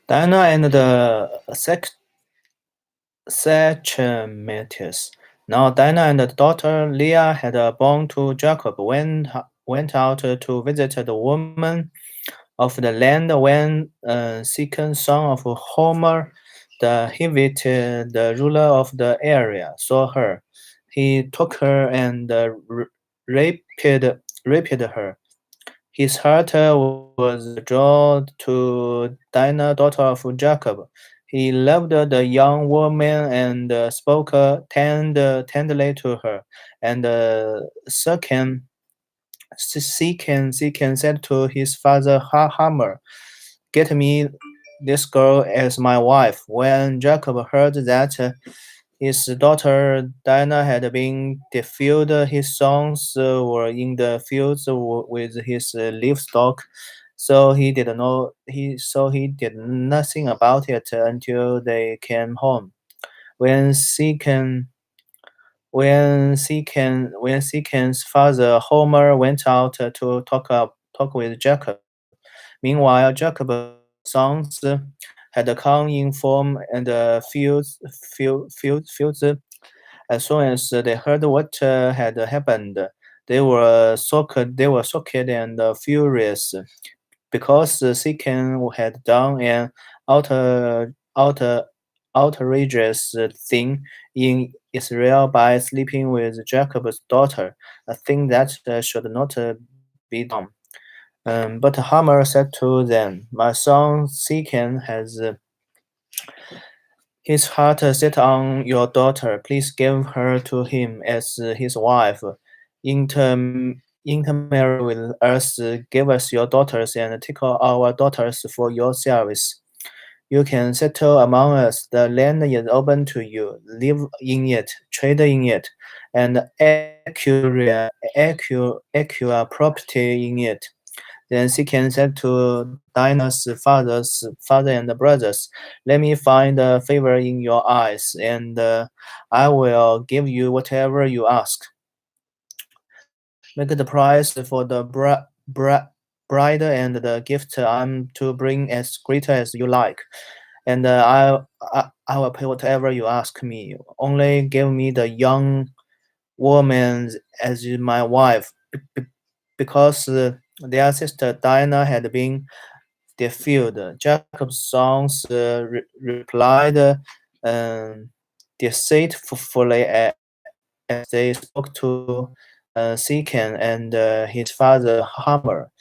Dinah and the Sechemites. Now Dinah and the daughter Leah had born to Jacob, went out to visit the woman of the land when Sichon, son of Homer, the Hivite, the ruler of the area, saw her. He took her and raped her. His heart was drawn to Dinah, daughter of Jacob. He loved the young woman and spoke tenderly to her. And Sichon said to his father Hamor, "Get me this girl as my wife." When Jacob heard that his daughter Dinah had been defiled, his sons were in the fields with his livestock, so he did nothing about it until they came home. When Sichon when Sichon's father Homer went out to talk with Jacob. Meanwhile, Jacob's sons had come in from the fields. As soon as they heard what had happened, they were shocked and furious because Sichon had done an outer, outer, outrageous thing in Israel by sleeping with Jacob's daughter, a thing that should not be done. But Hamor said to them, "My son Sichon has his heart set on your daughter. Please give her to him as his wife. Intermarry with us, give us your daughters, and take our daughters for yourselves. You can settle among us. The land is open to you. Live in it, trade in it, and acquire property in it." Then Sichon said to Dinah's father and brothers, "Let me find favor in your eyes, and I will give you whatever you ask. Make the price for the bride and the gift I'm to bring as great as you like, and I will pay whatever you ask me. Only give me the young woman as my wife, because their sister Dinah had been defiled." Jacob's sons replied deceitfully as they spoke to Sichon and his father Hamor.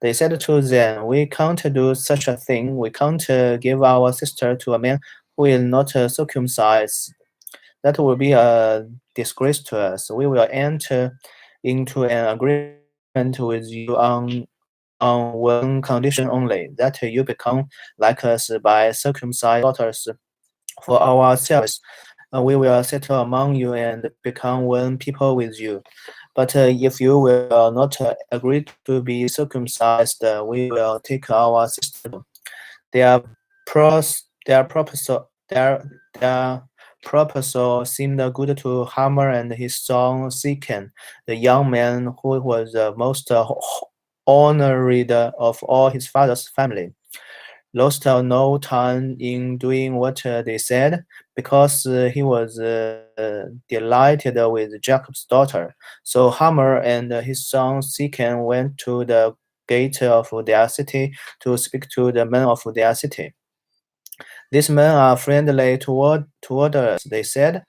They said to them, "We can't do such a thing. We can't give our sister to a man who is not circumcised. That will be a disgrace to us. We will enter into an agreement with you on one condition only, that you become like us by circumcised daughters for ourselves. We will settle among you and become one people with you. But if you will not agree to be circumcised, we will take our sister. Their their proposal seemed good to Hamor and his son Sichon, the young man who was the most honored of all his father's family. Lost no time in doing what they said, because he was delighted with Jacob's daughter. So Hamor and his son Sichon went to the gate of their city to speak to the men of their city. "These men are friendly toward us," they said.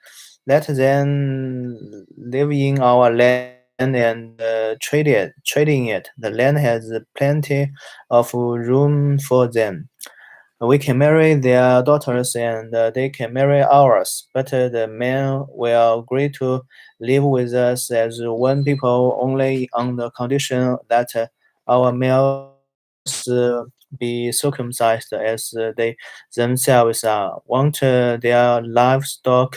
"Let them live in our land and trade in it. The land has plenty of room for them. We can marry their daughters and they can marry ours, but the men will agree to live with us as one people only on the condition that our males be circumcised as they themselves are. Want their livestock,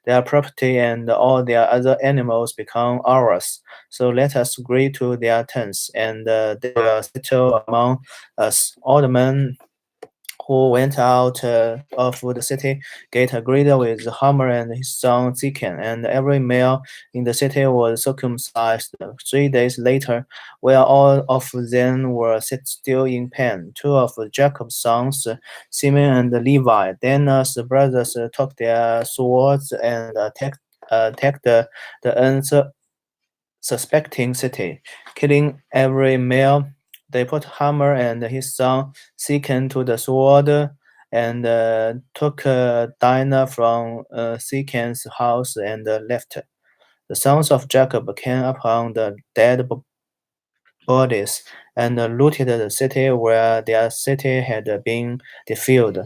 their property, and all their other animals become ours. So let us agree to their terms, and they will settle among us." All the men who went out of the city gate agreed with Hamor and his son Zicham, and every male in the city was circumcised. 3 days later, while all of them were still in pain, two of Jacob's sons, Simeon and Levi, Dinah's brothers, took their swords and attacked the unsuspecting city, killing every male. They put Hamor and his son Sicham to the sword and took Dinah from Sicham's house and left. The sons of Jacob came upon the dead bodies and looted the city where their city had been defiled.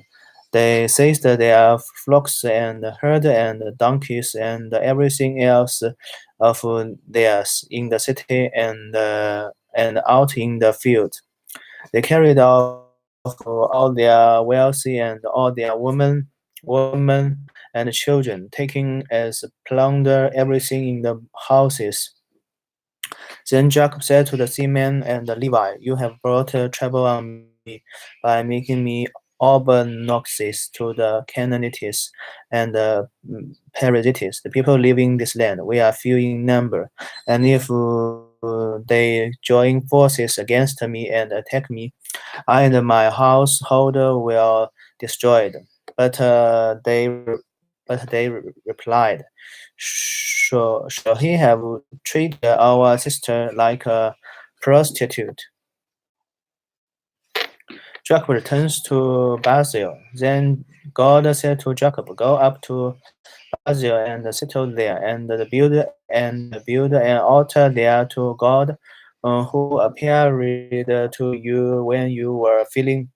They seized their flocks and herd and donkeys and everything else of theirs in the city and out in the field. They carried off all their wealthy and all their women and children, taking as plunder everything in the houses. Then Jacob said to the seamen and the Levi, "You have brought trouble on me by making me obnoxious to the Canaanites and the Perizzites, the people living this land. We are few in number, and if they join forces against me and attack me, I and my household will destroyed." But they replied, shall he have treated our sister like a prostitute? Jacob returns to Bethel. Then God said to Jacob, "Go up to Bethel and settle there, and build an altar there to God, who appeared to you when you were fleeing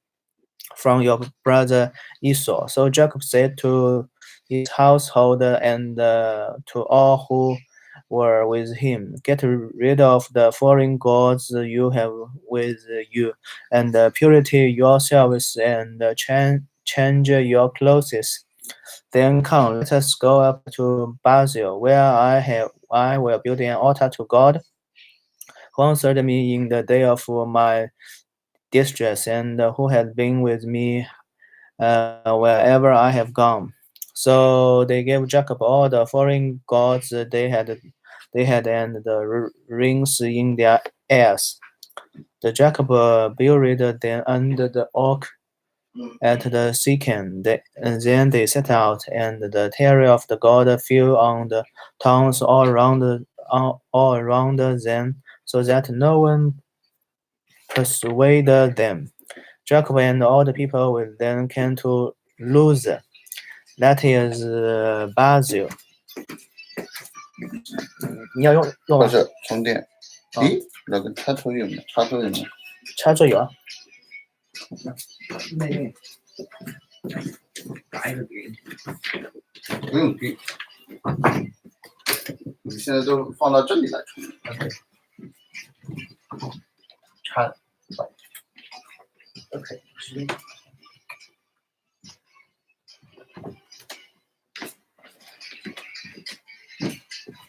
from your brother Esau." So Jacob said to his household and to all who were with him, "Get rid of the foreign gods you have with you, and purify yourselves and change your clothes. Then come, let us go up to Bethel, where I will build an altar to God, who answered me in the day of my distress, and who has been with me wherever I have gone." So they gave Jacob all the foreign gods they had and the rings in their ears. The Jacob buried them under the oak at the Shechem. Then they set out, and the terror of the God fell on the towns all around them, so that no one persuaded them. Jacob and all the people with them came to Luz, that is Basil. 你要用不是充电。咦，那个插头有没有？插头有没有？插座有啊。那个打一个给你。不用给，你现在都放到这里来充。插。OK。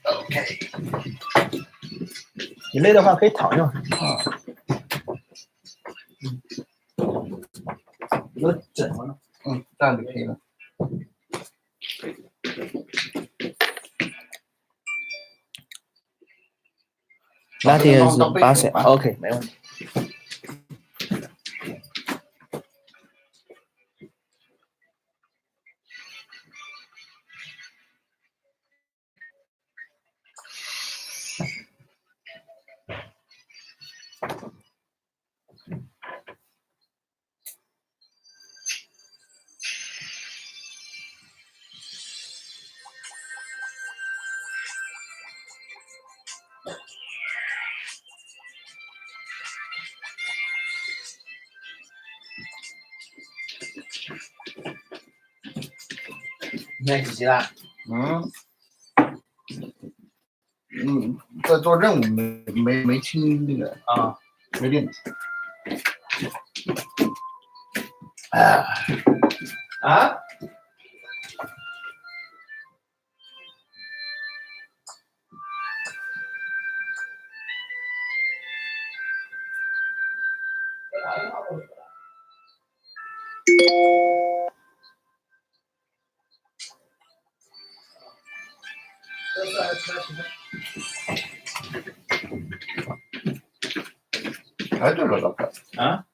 OK。你累的话可以躺一会儿。啊。有枕头呢。这样就可以了。That is Basil. OK， 没问题。你看几集了？在做任务没清那个啊，没电。啊？哎，对了，老板啊，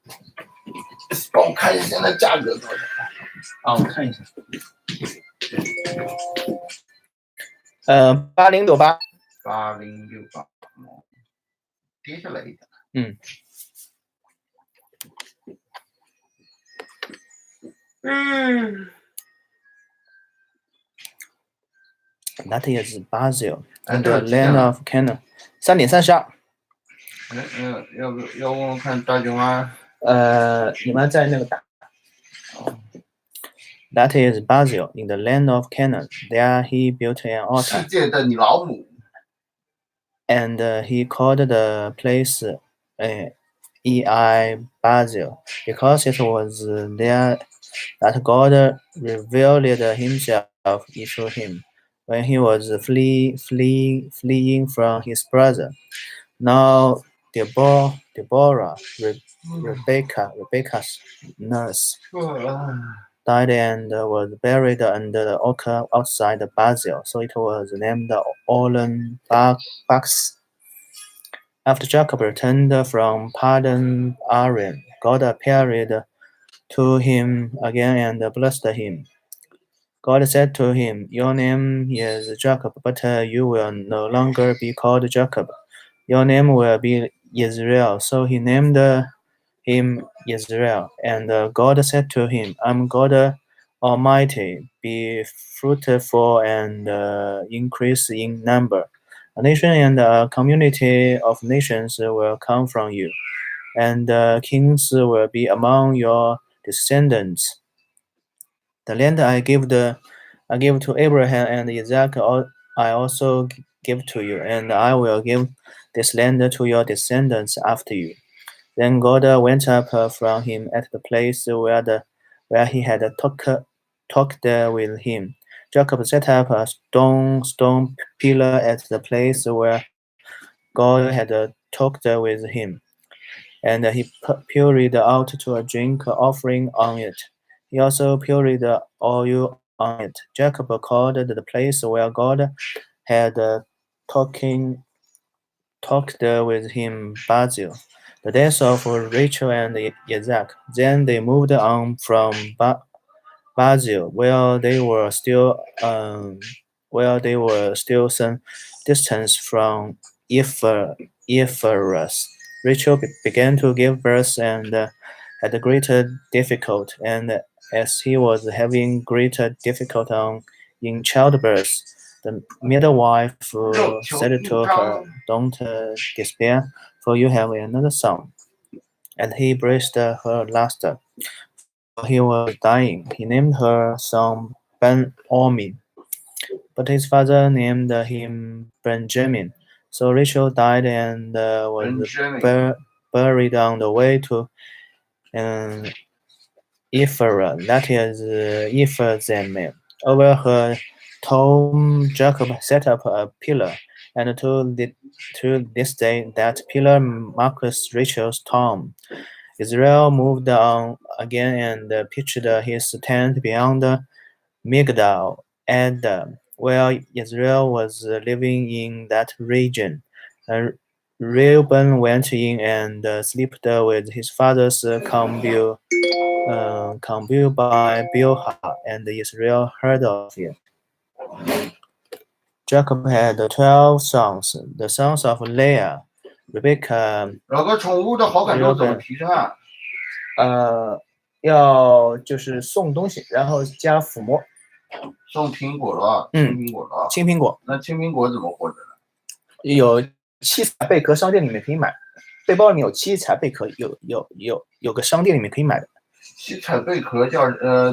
帮我看一下现在价格多少？啊，我看一下。8068。8068，跌下来一点。嗯。That is Basil in the land of Canaan. 3.32。要问问看大舅妈。你们在那个打。That is Basil in the land of Canaan. There he built an altar. 世界的你老母。And he called the place Ei Basil, because it was there that God revealed himself to him when he was fleeing from his brother. Now Deborah, Rebecca's nurse, died and was buried under the oak outside Basil, so it was named Olen Bucks. After Jacob returned from Padan Aram, God appeared to him again and blessed him. God said to him, "Your name is Jacob, but you will no longer be called Jacob. Your name will be Israel." So he named him Israel. And God said to him, "I'm God Almighty. Be fruitful and increase in number. A nation and a community of nations will come from you, and kings will be among your descendants. The land I give to Abraham and Isaac, I also give to you, and I will give this land to your descendants after you." Then God went up from him at the place where he had talked with him. Jacob set up a stone pillar at the place where God had talked with him, and he poured out to a drink offering on it. He also poured oil on it. Jacob called the place where God had talked with him Basil, the death of Rachel and Isaac. Then they moved on from Basil, where they were still some distance from Ephrus. Rachel began to give birth and had greater difficulty, and as he was having greater difficulty in childbirth, the midwife said to her, "Don't despair, for you have another son." And he breathed her last. He was dying. He named her son Ben-Oni, but his father named him Benjamin. So Rachel died and was buried on the way to Ephraim, that is Ephraim. Over her tomb, Jacob set up a pillar, and to this day, that pillar marks Rachel's tomb. Israel moved on again and pitched his tent beyond Migdal Ed, where Israel was living in that region. Reuben went in and slept with his father's concubine by Bilhah, and Israel heard of it. Jacob had 12 sons. The sons of Leah, Rebecca. 老哥，宠物的好感度怎么提升啊？要就是送东西，然后加抚摸。送苹果了，青苹果了。青苹果。那青苹果怎么获得的？有七彩贝壳商店里面可以买，背包里面有七彩贝壳，有个商店里面可以买的。七彩贝壳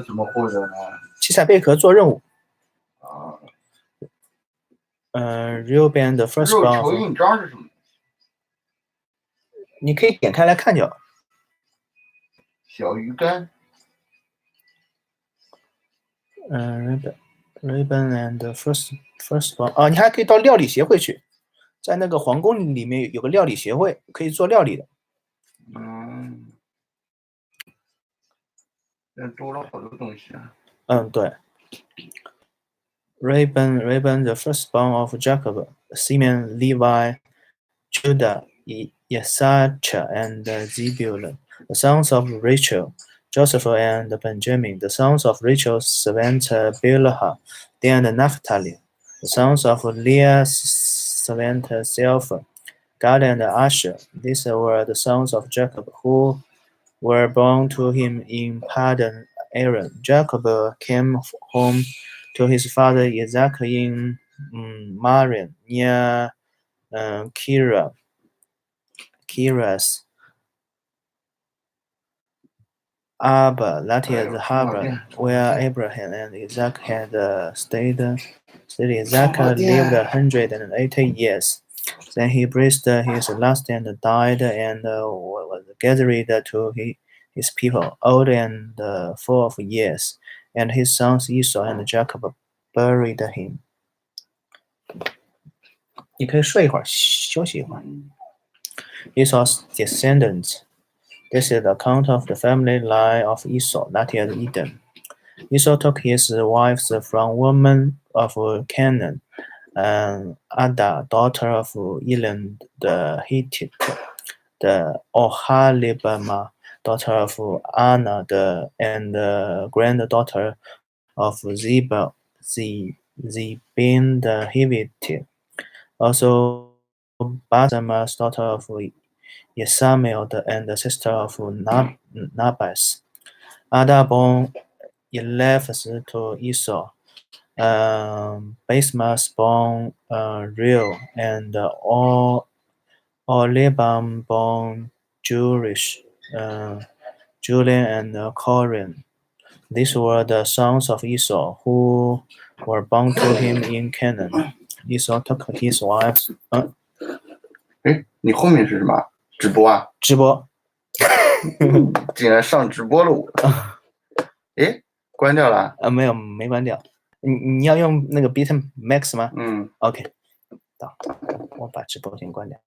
怎么获得呢？七彩贝壳做任务。啊。Reuben the first one。肉球印章是什么？你可以点开来看就。小鱼干。Reuben and the first one。你还可以到料理协会去，在那个皇宫里面有个料理协会，可以做料理的。多了好多东西啊。对。Reuben, the firstborn of Jacob, Simeon, Levi, Judah, Issachar, and Zebulun, the sons of Rachel, Joseph and Benjamin, the sons of Rachel's servant Bilhah, Dan and Naphtali, the sons of Leah's servant Zilpah, Gad and Asher. These were the sons of Jacob who were born to him in Padan Aram. Jacob came home to his father Isaac in Marian near Kiras Arba, that is Haran, where Abraham and Isaac had stayed. Isaac lived 180 years. Then he breathed his last and died, and was gathered to his people, old and full of years. And his sons Esau and Jacob buried him. 你可以睡一会儿，休息一会儿。Esau's descendants. This is the account of the family line of Esau, that is Edom. Esau took his wives from women of Canaan, Ada, daughter of Elon the Hittite, the Oholibamah, daughter of Anna, and granddaughter of Zebin the Hivite. Also, Basamah's daughter of Yesamel and the sister of Nabas. Ada born Eliphaz to Esau. Basmas born Reu, and Oholibam born Jewish, Julian and Corin. These were the sons of Esau who were born to him in Canaan. Esau took his wives. 你后面是什么？直播啊？直播。竟然上直播了我！诶，关掉了？没有，没关掉。你要用那个 Beta Max 吗？OK， 我把直播先关掉。